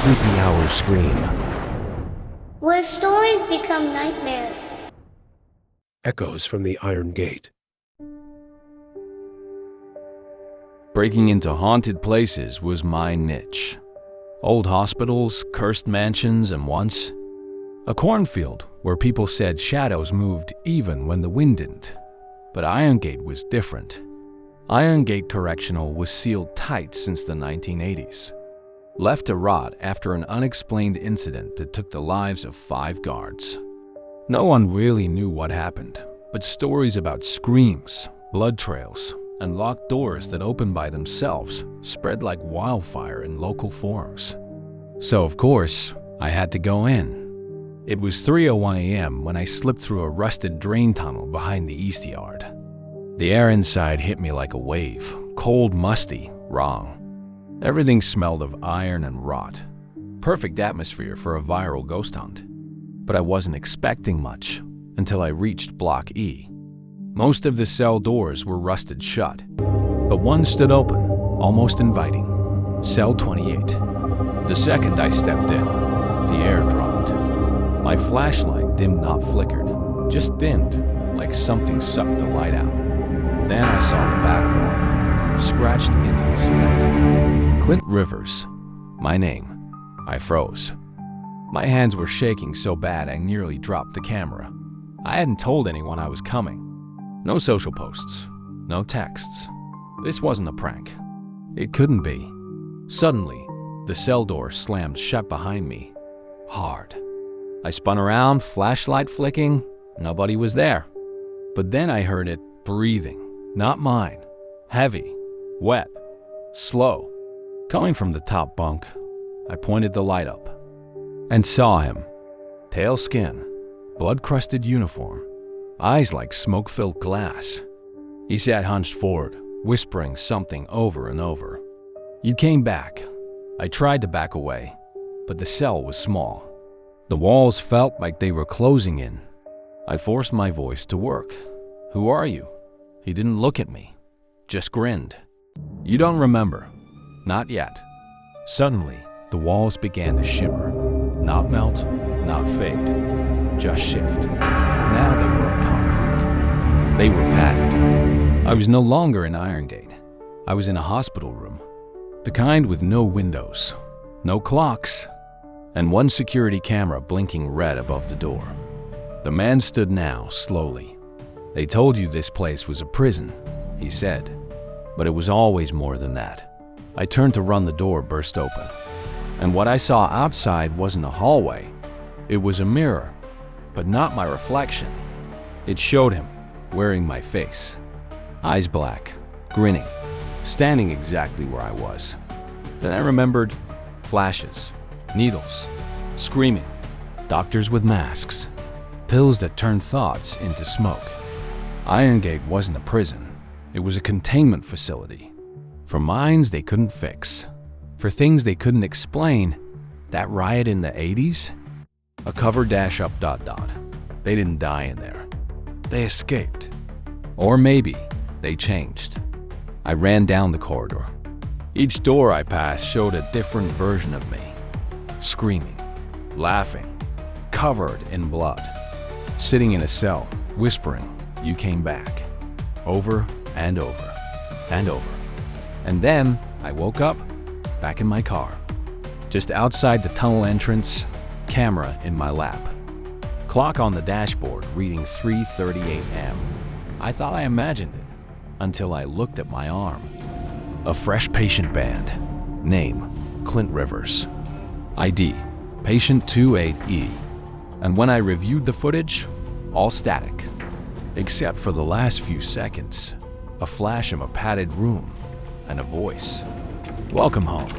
Sleepy Hour Scream. Where stories become nightmares. Echoes from the Iron Gate. Breaking into haunted places was my niche. Old hospitals, cursed mansions, and once a cornfield where people said shadows moved even when the wind didn't. But IronGate was different. IronGate Correctional was sealed tight since the 1980s. Left to rot after an unexplained incident that took the lives of 5 guards. No one really knew what happened, but stories about screams, blood trails, and locked doors that opened by themselves spread like wildfire in local forums. So of course, I had to go in. It was 3:01 a.m. when I slipped through a rusted drain tunnel behind the East Yard. The air inside hit me like a wave, cold, musty, wrong. Everything smelled of iron and rot. Perfect atmosphere for a viral ghost hunt. But I wasn't expecting much until I reached Block E. Most of the cell doors were rusted shut, but one stood open, almost inviting. Cell 28. The second I stepped in, the air dropped. My flashlight dimmed, not flickered, just dimmed, like something sucked the light out. Then I saw the back wall, scratched into the cement. Clint Rivers, my name. I froze. My hands were shaking so bad I nearly dropped the camera. I hadn't told anyone I was coming. No social posts, no texts. This wasn't a prank. It couldn't be. Suddenly, the cell door slammed shut behind me, hard. I spun around, flashlight flicking, nobody was there. But then I heard it breathing, not mine, heavy, wet, slow. Coming from the top bunk, I pointed the light up and saw him. Pale skin, blood-crusted uniform, eyes like smoke-filled glass. He sat hunched forward, whispering something over and over. You came back. I tried to back away, but the cell was small. The walls felt like they were closing in. I forced my voice to work. Who are you? He didn't look at me, just grinned. You don't remember? Not yet. Suddenly, the walls began to shimmer. Not melt, not fade, just shift. Now they weren't concrete. They were padded. I was no longer in IronGate. I was in a hospital room. The kind with no windows, no clocks, and one security camera blinking red above the door. The man stood now, slowly. They told you this place was a prison, he said. But it was always more than that. I turned to run, the door burst open. And what I saw outside wasn't a hallway. It was a mirror, but not my reflection. It showed him, wearing my face. Eyes black, grinning, standing exactly where I was. Then I remembered flashes, needles, screaming, doctors with masks, pills that turned thoughts into smoke. IronGate wasn't a prison. It was a containment facility. For minds they couldn't fix. For things they couldn't explain. That riot in the 80s? A cover dash up ... They didn't die in there. They escaped. Or maybe they changed. I ran down the corridor. Each door I passed showed a different version of me. Screaming, laughing, covered in blood. Sitting in a cell, whispering, you came back. Over and over and over. And then I woke up, back in my car. Just outside the tunnel entrance, camera in my lap. Clock on the dashboard reading 3:38 a.m. I thought I imagined it, until I looked at my arm. A fresh patient band. Name, Clint Rivers. ID, patient 28E. And when I reviewed the footage, all static. Except for the last few seconds, a flash of a padded room and a voice. Welcome home.